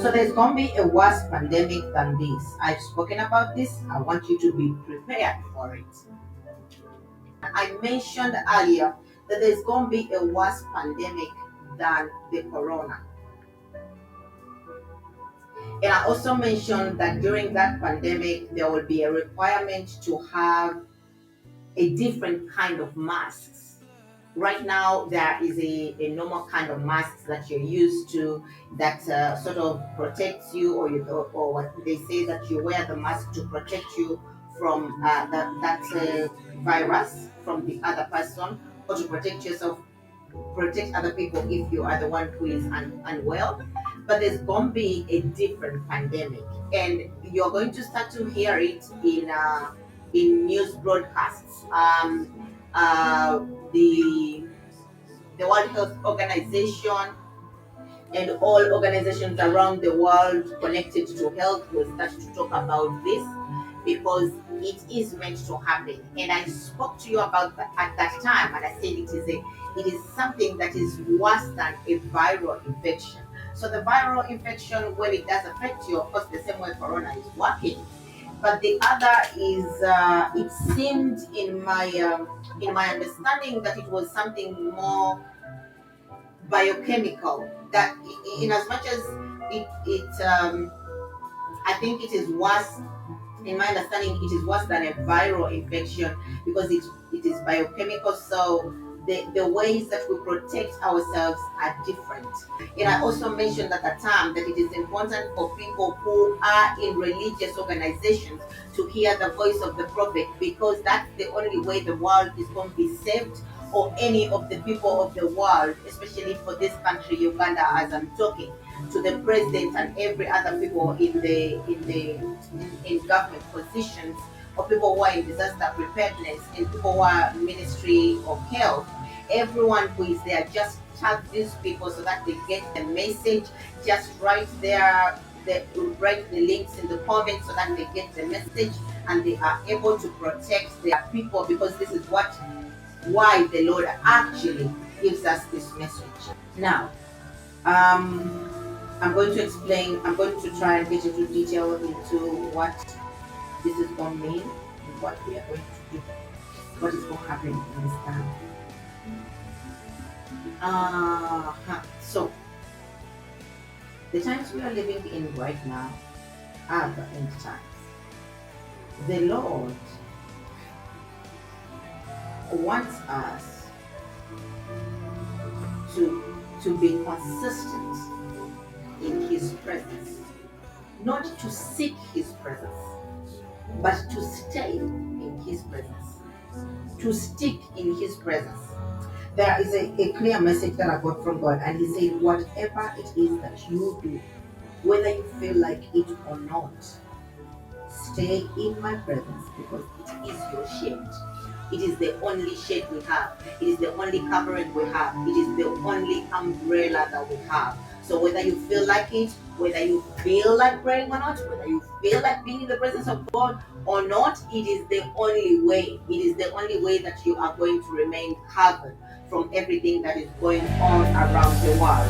So there's gonna be a worse pandemic than this. I've spoken about this. I want you to be prepared for it. I mentioned earlier that there's gonna be a worse pandemic than the corona. And I also mentioned that during that pandemic, there will be a requirement to have a different kind of masks. Right now, there is a normal kind of mask that you're used to that sort of protects you, or what they say that you wear the mask to protect you from that virus from the other person, or to protect yourself, protect other people if you are the one who is unwell. But there's going to be a different pandemic, and you're going to start to hear it in news broadcasts. The World Health Organization and all organizations around the world connected to health will start to talk about this because it is meant to happen. And I spoke to you about that at that time, and I said it is something that is worse than a viral infection. So the viral infection, when it does affect you, of course, the same way Corona is working. But the other is, it seemed in my understanding that it was something more biochemical. That in as much as it I think it is worse. In my understanding, it is worse than a viral infection because it is biochemical. So the ways that we protect ourselves are different. And I also mentioned at the time that it is important for people who are in religious organizations to hear the voice of the prophet, because that's the only way the world is going to be saved, or any of the people of the world, especially for this country, Uganda, as I'm talking to the president and every other people in government positions, or people who are in disaster preparedness, and people who are Ministry of Health. Everyone who is there, just tag these people so that they get the message. Just write the links in the comments so that they get the message and they are able to protect their people, because this is why the Lord actually gives us this message. Now, I'm going to explain, I'm going to try and get into detail into what this is going to mean and what we are going to do, what is going to happen in this time. So, the times we are living in right now are the end times. The Lord wants us to be consistent in His presence, not to seek His presence, but to stay in His presence, to stick in His presence. There is a clear message that I got from God, and He said, whatever it is that you do, whether you feel like it or not, stay in my presence, because it is your shade. It is the only shade we have. It is the only covering we have. It is the only umbrella that we have. So whether you feel like it, whether you feel like praying or not, whether you feel like being in the presence of God or not, it is the only way. It is the only way that you are going to remain covered from everything that is going on around the world.